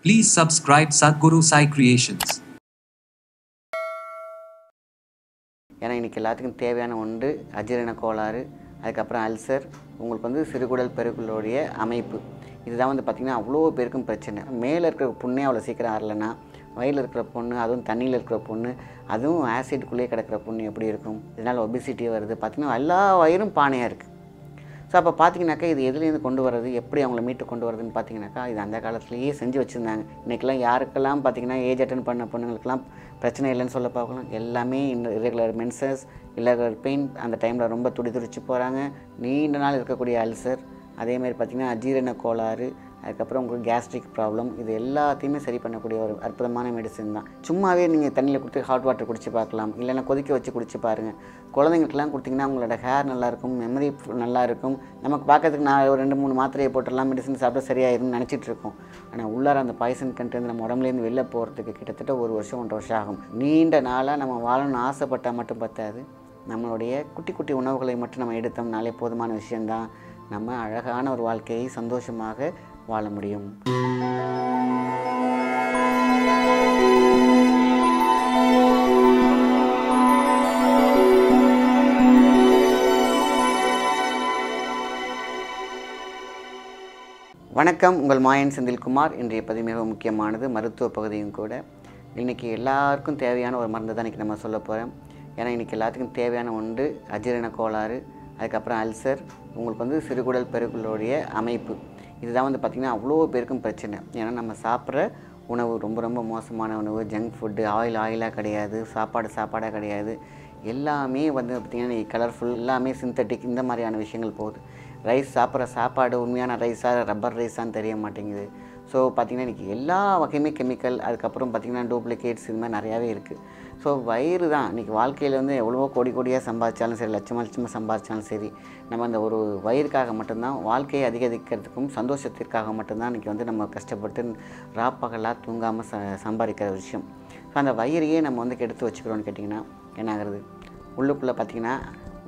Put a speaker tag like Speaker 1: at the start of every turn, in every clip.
Speaker 1: Please subscribe Sadhguru Sai Creations.
Speaker 2: ஏன்னா இன்றைக்கி எல்லாத்துக்கும் தேவையான ஒன்று அஜீரண கோளாறு, அதுக்கப்புறம் அல்சர், உங்களுக்கு சிறுகுடல் பெருக்குடலுடைய அமைப்பு. இதுதான் பார்த்திங்கன்னா அவ்வளோ பேருக்கும் பிரச்சனை. மேலே இருக்கிற புண்ணே அவ்வளோ சீக்கிரம் ஆறலைன்னா வயிறில் இருக்கிற புண்ணு, அதுவும் தண்ணியில் இருக்கிற புண்ணு, அதுவும் ஆசிட்குள்ளேயே கிடக்கிற புண்ணு எப்படி இருக்கும்? இதனால் ஒபிசிட்டி வருது. பார்த்திங்கன்னா எல்லா வயிறும் பானையாக இருக்குது. ஸோ அப்போ பார்த்திங்கனாக்கா இது எதுலேருந்து கொண்டு வரது, எப்படி அவங்கள மீட்டு கொண்டு வரதுன்னு பார்த்திங்கனாக்கா இது அந்த காலத்துலேயே செஞ்சு வச்சுருந்தாங்க. இன்றைக்கெல்லாம் யாருக்கெல்லாம் பார்த்திங்கன்னா ஏஜ் அட்டன் பண்ண பொண்ணுங்களுக்கெல்லாம் பிரச்சனை இல்லைன்னு சொல்ல பார்க்கலாம். எல்லாமே இரெகுலர் மென்சஸ், இரெகுலர் பெயின், அந்த டைமில் ரொம்ப துடிச்சு போகிறாங்க. நீண்ட நாள் இருக்கக்கூடிய அல்சர், அதேமாதிரி பார்த்திங்கன்னா அஜீரண கோளாறு, அதுக்கப்புறம் உங்களுக்கு கேஸ்ட்ரிக் ப்ராப்ளம், இது எல்லாத்தையுமே சரி பண்ணக்கூடிய ஒரு அற்புதமான மெடிசன் தான். சும்மாவே நீங்கள் தண்ணியில் கொடுத்து ஹாட் வாட்டர் குடிச்சு பார்க்கலாம், இல்லைன்னா கொதிக்க வச்சு குடிச்சு பாருங்கள். குழந்தைங்களுக்கெல்லாம் கொடுத்திங்கன்னா உங்களோட ஹேர் நல்லாயிருக்கும், மெமரி நல்லாயிருக்கும். நமக்கு பார்க்கறதுக்கு நான் ஒரு 2-3 மாத்திரையை போட்டுடலாம், மெடிசன் சாப்பிட்டா சரியாயிரும்னு நினச்சிட்டு இருக்கோம். ஆனால் உள்ளார அந்த பாய்சன் கண்டென்ட் நம்ம உடம்புலேருந்து வெளில போகிறதுக்கு கிட்டத்தட்ட 1 வருஷம் 1.5 வருஷம் ஆகும். நீண்ட நாளாக நம்ம வாழணும்னு ஆசைப்பட்டால் மட்டும் பத்தாது. நம்மளுடைய குட்டி குட்டி உணவுகளை மட்டும் நம்ம எடுத்தோம்னாலே போதுமான விஷயந்தான். நம்ம அழகான ஒரு வாழ்க்கையை சந்தோஷமாக வாழ முடியும். வணக்கம், உங்கள் மாயன் செந்தில்குமார். இன்றைய பதிவு மிக முக்கியமானது, மருத்துவ பகுதியும் கூட. இன்றைக்கி எல்லாருக்கும் தேவையான ஒரு மருந்து தான் இன்றைக்கி நம்ம சொல்ல போகிறோம். ஏன்னா இன்றைக்கி எல்லாத்துக்கும் தேவையான ஒன்று அஜீரண கோளாறு, அதுக்கப்புறம் அல்சர், உங்களுக்கு சிறுகுடல் பெருக்குடலுடைய அமைப்பு. இதுதான் பார்த்திங்கன்னா அவ்வளோ பேருக்கும் பிரச்சனை. ஏன்னா நம்ம சாப்பிட்ற உணவு ரொம்ப ரொம்ப மோசமான உணவு, ஜங்க் ஃபுட்டு, ஆயிலாக கிடையாது, சாப்பாடாக கிடையாது. எல்லாமே பார்த்திங்கன்னா கலர்ஃபுல், எல்லாமே சிந்தட்டிக், இந்த மாதிரியான விஷயங்கள் போகுது. ரைஸ் சாப்பிட்ற சாப்பாடு உண்மையான ரைஸாக ரப்பர் ரைஸான்னு தெரிய மாட்டேங்குது. ஸோ பார்த்திங்கன்னா இன்றைக்கி எல்லா வகையுமே கெமிக்கல், அதுக்கப்புறம் பார்த்திங்கன்னா டூப்ளிகேட்ஸ், இது மாதிரி நிறையாவே இருக்குது. ஸோ வயிறு தான் இன்றைக்கி வாழ்க்கையில் எவ்வளவோ கோடியாக சம்பாதிச்சாலும் சரி, லட்சமாக சம்பாதிச்சாலும் சரி, நம்ம அந்த ஒரு வயிறுக்காக மட்டும்தான், வாழ்க்கையை அதிகரிக்கிறதுக்கும் சந்தோஷத்திற்காக மட்டும்தான் இன்றைக்கி நம்ம கஷ்டப்பட்டு ராப்பகலாக தூங்காமல் சம்பாதிக்கிற விஷயம். ஸோ அந்த வயிறையே நம்ம கெடுத்து வச்சுக்கிறோன்னு கேட்டிங்கன்னா என்ன ஆகுறது? உள்ளுக்குள்ளே பார்த்திங்கன்னா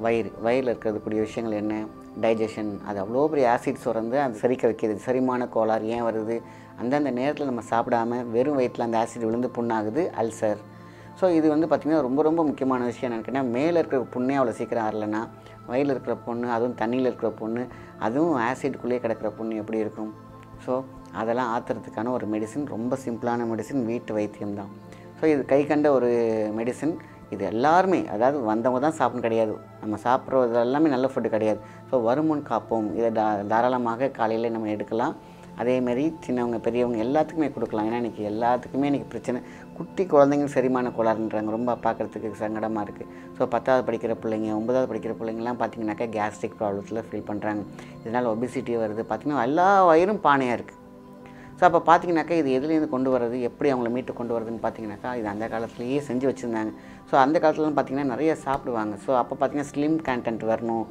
Speaker 2: வயிறில் இருக்கிறதுக்கூடிய விஷயங்கள் என்ன? டைஜஷன், அது அவ்வளோ பெரிய ஆசிட் சுரந்து அது செரிக்க வைக்கிறது. செரிமான கோளாறு ஏன் வருது? அந்தந்த நேரத்தில் நம்ம சாப்பிடாம வெறும் வயிற்றில் அந்த ஆசிட் விழுந்து புண்ணாகுது, அல்சர். ஸோ இது பார்த்திங்கன்னா ரொம்ப ரொம்ப முக்கியமான விஷயம் என்னென்னு கேட்டால், மேலே இருக்கிற புண்ணே அவ்வளோ சீக்கிரம் ஆறலைன்னா வயிறில் இருக்கிற புண்ணு, அதுவும் தண்ணியில் இருக்கிற புண்ணு, அதுவும் ஆசிட்குள்ளேயே கிடக்கிற புண்ணு எப்படி இருக்கும்? ஸோ அதெல்லாம் ஆற்றுறதுக்கான ஒரு மெடிசின், ரொம்ப சிம்பிளான மெடிசின், வீட்டு வைத்தியம் தான். ஸோ இது கை கண்ட ஒரு மெடிசின். இது எல்லாருமே, அதாவது வந்தவங்க தான் சாப்பிடணும் கிடையாது, நம்ம சாப்பிட்றது எல்லாமே நல்ல ஃபுட்டு கிடையாது. ஸோ வருமுன் காப்போம், இதை தாராளமாக காலையில் நம்ம எடுக்கலாம். அதேமாரி சின்னவங்க பெரியவங்க எல்லாத்துக்குமே கொடுக்கலாம். ஏன்னா இன்றைக்கி எல்லாத்துக்குமே இன்றைக்கி பிரச்சனை. குட்டி குழந்தைங்க செரிமான கோளாறுன்றாங்க, ரொம்ப பார்க்குறதுக்கு சங்கடமாக இருக்குது. ஸோ 10வது படிக்கிற பிள்ளைங்க, 9வது படிக்கிற பிள்ளைங்கலாம் பார்த்திங்கனாக்கா கேஸ்ட்ரிக் ப்ராப்ளத்தில் ஃபீல் பண்ணுறாங்க. இதனால் ஒபிசிட்டி வருது. பார்த்திங்கன்னா எல்லா வயிறும் பானையாக இருக்குது. ஸோ அப்போ பார்த்திங்கனாக்கா இது எதுலேருந்து கொண்டு வரது, எப்படி அவங்கள மீட்டு கொண்டு வரதுன்னு பார்த்திங்கனாக்கா இது அந்த காலத்துலேயே செஞ்சு வச்சுருந்தாங்க. ஸோ அந்த காலத்துலலாம் பார்த்திங்கன்னா நிறைய சாப்பிடுவாங்க. ஸோ அப்போ பார்த்திங்கன்னா ஸ்லிம் கண்டென்ட் வரணும்,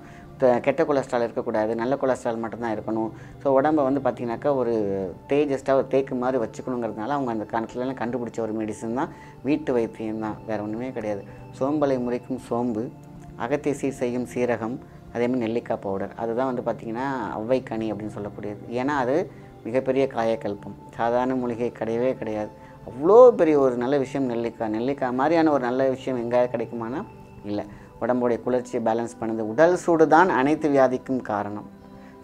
Speaker 2: கெட்ட கொலஸ்ட்ரால் இருக்கக்கூடாது, நல்ல கொலஸ்ட்ரால் மட்டும்தான் இருக்கணும். ஸோ உடம்பை பார்த்திங்கனாக்கா ஒரு தேஜஸ்ட்டாக ஒரு தேக்கு மாதிரி வச்சுக்கணுங்கிறதுனால அவங்க அந்த காலத்துலலாம் கண்டுபிடிச்ச ஒரு மெடிசன் தான் வீட்டு வைத்தியம் தான், வேறு ஒன்றுமே கிடையாது. சோம்பலை முறைக்கும் சோம்பு, அகத்தை சீர் செய்யும் சீரகம், அதேமாதிரி நெல்லிக்காய் பவுடர், அதுதான் பார்த்திங்கன்னா ஔவைக்கனி அப்படின்னு சொல்லக்கூடியது. ஏன்னா அது மிகப்பெரிய காயக்கல்பம், சாதாரண மூலிகை கிடையவே கிடையாது. அவ்வளோ பெரிய ஒரு நல்ல விஷயம் நெல்லிக்காய் மாதிரியான ஒரு நல்ல விஷயம் எங்கேயாவது கிடைக்குமானா இல்லை. உடம்புடைய குளிர்ச்சியை பேலன்ஸ் பண்ணுது. உடல் சூடு தான் அனைத்து வியாதிக்கும் காரணம்.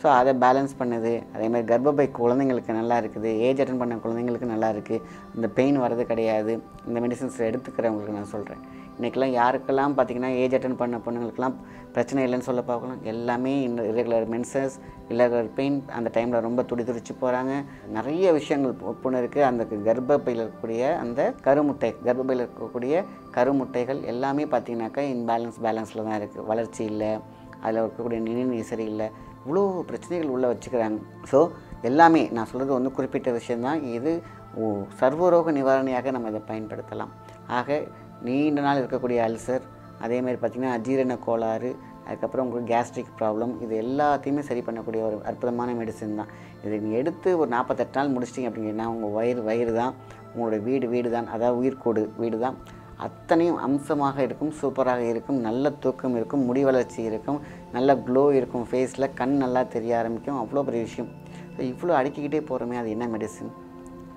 Speaker 2: ஸோ அதை பேலன்ஸ் பண்ணுது. அதேமாதிரி கர்ப்பப்பை குழந்தைங்களுக்கு நல்லா இருக்குது, ஏஜ் அட்டன் பண்ண குழந்தைங்களுக்கு நல்லா இருக்குது, இந்த பெயின் வரது கிடையாது. இந்த மெடிசன்ஸ் எடுத்துக்கிறவங்களுக்கு நான் சொல்கிறேன். இன்றைக்கெல்லாம் யாருக்கெல்லாம் பார்த்திங்கன்னா ஏஜ் அட்டன் பண்ண பொண்ணுங்களுக்கெல்லாம் பிரச்சனை இல்லைன்னு சொல்ல பார்க்கலாம். எல்லாமே இரெகுலர் மென்சஸ், இரெகுலர் பெயின், அந்த டைமில் ரொம்ப துடிச்சு போகிறாங்க. நிறைய விஷயங்கள் பொண்ணு இருக்குது. அந்த கர்ப்பப்பையில் இருக்கக்கூடிய அந்த கர்ப்பப்பையில் இருக்கக்கூடிய கருமுட்டைகள் எல்லாமே பார்த்திங்கனாக்கா பேலன்ஸில் தான் இருக்குது. வளர்ச்சி இல்லை, அதில் இருக்கக்கூடிய நீர் சரியில்லை, இவ்வளோ பிரச்சனைகள் உள்ளே வச்சுக்கிறாங்க. ஸோ எல்லாமே நான் சொல்கிறது குறிப்பிட்ட விஷயந்தான். இது சர்வரோக நிவாரணியாக நம்ம இதை பயன்படுத்தலாம். ஆக நீண்ட நாள் இருக்கக்கூடிய அல்சர், அதேமாதிரி பார்த்திங்கன்னா அஜீரண கோளாறு, அதுக்கப்புறம் உங்களுக்கு கேஸ்ட்ரிக் ப்ராப்ளம், இது எல்லாத்தையுமே சரி பண்ணக்கூடிய ஒரு அற்புதமான மெடிசன் தான். இதை நீங்கள் எடுத்து ஒரு 48 நாள் முடிச்சிட்டிங்க அப்படிங்கன்னா உங்கள் வயிறு தான் உங்களுடைய வீடு தான், அதாவது உயிர்கோடு வீடு தான். அத்தனையும் அம்சமாக இருக்கும், சூப்பராக இருக்கும், நல்ல தூக்கம் இருக்கும், முடி வளர்ச்சி இருக்கும், நல்ல க்ளோ இருக்கும், ஃபேஸில் கண் நல்லா தெரிய ஆரம்பிக்கும். அவ்வளோ பெரிய விஷயம். இவ்வளோ அடுக்கிக்கிட்டே போகிறோமே, அது என்ன மெடிசன்?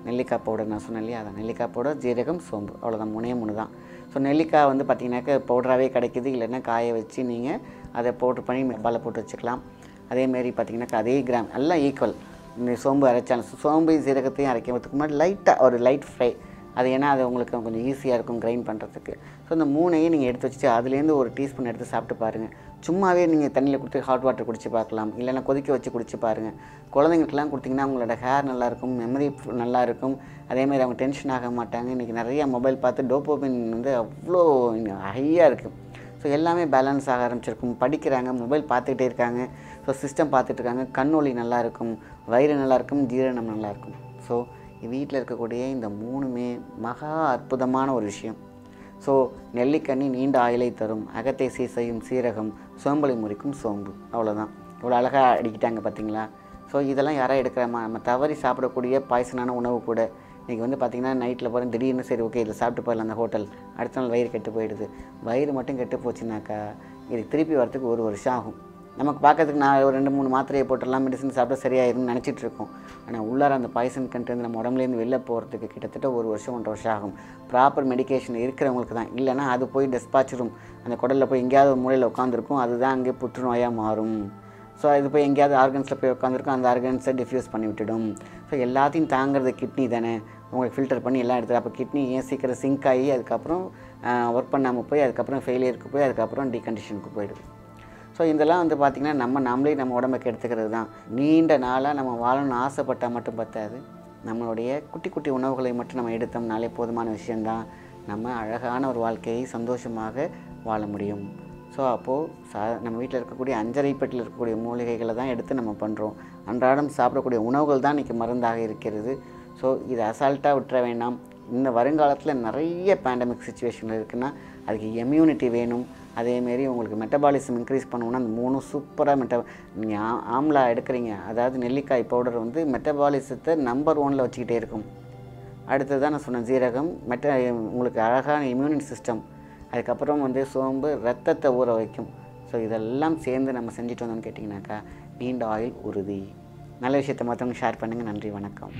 Speaker 2: நெல்லிக்காய் பவுடர் நான் சொன்னேன் இல்லையா, அதான் நெல்லிக்காய் பவுடர், ஜீரகம், சோம்பு, அவ்வளோதான் 3 தான். ஸோ நெல்லிக்காய் வந்து பார்த்திங்கனாக்கா பவுடராகவே கிடைக்கிது, இல்லைன்னா காய வச்சு நீங்கள் அதை பவுட்ரு பண்ணி டப்பாவில் போட்டு வச்சுக்கலாம். அதேமாரி பார்த்திங்கனாக்கா அதே கிராம் எல்லாம் ஈக்குவல். இந்த சோம்பு அரைச்சாலும் சோம்பு சீரகத்தையும் அரைக்கிறதுக்கு முன்னாடி லைட்டாக ஒரு லைட் ஃப்ரை, அது ஏன்னா அது உங்களுக்கு கொஞ்சம் ஈஸியாக இருக்கும் கிரைண்ட் பண்ணுறதுக்கு. ஸோ இந்த 3ஐயும் நீங்கள் எடுத்து வச்சுட்டு அதுலேருந்து ஒரு டீஸ்பூன் எடுத்து சாப்பிட்டு பாருங்கள். சும்மாவே நீங்கள் தண்ணியில் கொடுத்து ஹாட் வாட்டர் குடிச்சு பார்க்கலாம், இல்லைன்னா கொதிக்க வச்சு குடிச்சு பாருங்கள். குழந்தைங்களுக்குலாம் கொடுத்திங்கன்னா அவங்களோட ஹேர் நல்லாயிருக்கும், மெமரி நல்லாயிருக்கும், அதேமாதிரி அவங்க டென்ஷன் ஆக மாட்டாங்க. இன்றைக்கி நிறைய மொபைல் பார்த்து டோபோமின் வந்து அவ்வளோ ஹையாக இருக்குது. ஸோ எல்லாமே பேலன்ஸ் ஆக ஆரம்பிச்சிருக்கும். படிக்கிறாங்க, மொபைல் பார்த்துக்கிட்டே இருக்காங்க, ஸோ சிஸ்டம் பார்த்துட்ருக்காங்க, கண்ணொளி நல்லாயிருக்கும், வயிறு நல்லாயிருக்கும், ஜீரணம் நல்லாயிருக்கும். ஸோ வீட்டில் இருக்கக்கூடிய இந்த 3மே மகா அற்புதமான ஒரு விஷயம். ஸோ நெல்லிக்கனி நீண்ட ஆயுளை தரும், அகத்தை செய்யும் சீரகம், சோம்பலை முறிக்கும் சோம்பு, அவ்வளோதான். இவ்வளோ அழகாக அடிக்கிட்டாங்க பார்த்தீங்களா. ஸோ இதெல்லாம் யாராவது எடுக்கிறோமா, நம்ம தவறி சாப்பிடக்கூடிய பாய்சனான உணவு கூட. இன்றைக்கி வந்து பார்த்திங்கன்னா நைட்டில் போகிற திடீர்னு சரி ஓகே இதில் சாப்பிட்டு போயிடலாம் அந்த ஹோட்டல், அடுத்த நாள் வயிறு கெட்டு போயிடுது. வயிறு மட்டும் கெட்டு போச்சுனாக்கா இது திருப்பி வரத்துக்கு 1 வருஷம் ஆகும். நமக்கு பார்க்கறதுக்கு நான் ஒரு 2-3 மாத்திரையை போட்டுடலாம், மெடிசன் சாப்பிட்டா சரியாயிரும்னு நினச்சிட்டு இருக்கோம். ஆனால் உள்ளார அந்த பாய்சன் கண்டென்ட் நம்ம உடம்புலேருந்து வெளில போகிறதுக்கு கிட்டத்தட்ட 1 வருஷம் 1.5 வருஷம் ஆகும். ப்ராப்பர் மெடிக்கேஷன் இருக்கிறவங்களுக்கு தான். இல்லைனா அது போய் டெஸ்பாச் ரூம் அந்த குடலில் போய் எங்கேயாவது ஒரு மூலையில் உட்காந்துருக்கும், அதுதான் அங்கே புற்றுநோயாக மாறும். ஸோ அது போய் எங்கேயாவது ஆர்கன்ஸில் போய் உட்காந்துருக்கும், அந்த ஆர்கன்ஸை டிஃப்யூஸ் பண்ணி விட்டுடும். ஸோ எல்லாத்தையும் தாங்கிறது கிட்னி தானே, உங்களுக்கு ஃபில்டர் பண்ணி எல்லாம் எடுத்துகிட்டு அப்போ கிட்னி ஏன் சீக்கிரம் சிங்க் ஆகி அதுக்கப்புறம் ஒர்க் பண்ணாமல் போய் அதுக்கப்புறம் ஃபெயிலியருக்கு போய் அதுக்கப்புறம் டீகண்டிஷனுக்கு போயிடுது. ஸோ இதெல்லாம் வந்து பார்த்திங்கன்னா நம்மளே நம்ம உடம்புக்கு எடுத்துக்கிறது தான். நீண்ட நாளாக நம்ம வாழணும்னு ஆசைப்பட்டால் மட்டும் பத்தாது, நம்மளுடைய குட்டி குட்டி உணவுகளை மட்டும் நம்ம எடுத்தோம்னாலே போதுமான விஷயந்தான். நம்ம அழகான ஒரு வாழ்க்கையை சந்தோஷமாக வாழ முடியும். ஸோ அப்போது நம்ம வீட்டில் இருக்கக்கூடிய அஞ்சரைப்பட்டில் இருக்கக்கூடிய மூலிகைகளை தான் எடுத்து நம்ம பண்ணுறோம். அன்றாடம் சாப்பிடக்கூடிய உணவுகள் தான் இன்றைக்கி மருந்தாக இருக்கிறது. ஸோ இதை அசால்ட்டாக விட்டுற வேண்டாம். இந்த வருங்காலத்தில் நிறைய பேண்டமிக் சுச்சுவேஷன் இருக்குன்னா அதுக்கு இம்யூனிட்டி வேணும். அதேமாரி உங்களுக்கு மெட்டபாலிசம் இன்க்ரீஸ் பண்ணணுன்னா அந்த 3 சூப்பராக நீங்கள் ஆம்லா எடுக்கிறீங்க, அதாவது நெல்லிக்காய் பவுடர் வந்து மெட்டபாலிசத்தை நம்பர் 1ல் வச்சுக்கிட்டே இருக்கும். அடுத்தது தான் நான் சொன்ன ஜீரகம் உங்களுக்கு அழகான இம்யூனிட்டி சிஸ்டம். அதுக்கப்புறம் வந்து சோம்பு ரத்தத்தை ஊற வைக்கும். ஸோ இதெல்லாம் சேர்ந்து நம்ம செஞ்சுட்டு வந்தோம்னு கேட்டிங்கனாக்கா நீண்ட ஆயுள் உறுதி. நல்ல விஷயத்தை மற்றவங்க ஷேர் பண்ணுங்கள். நன்றி, வணக்கம்.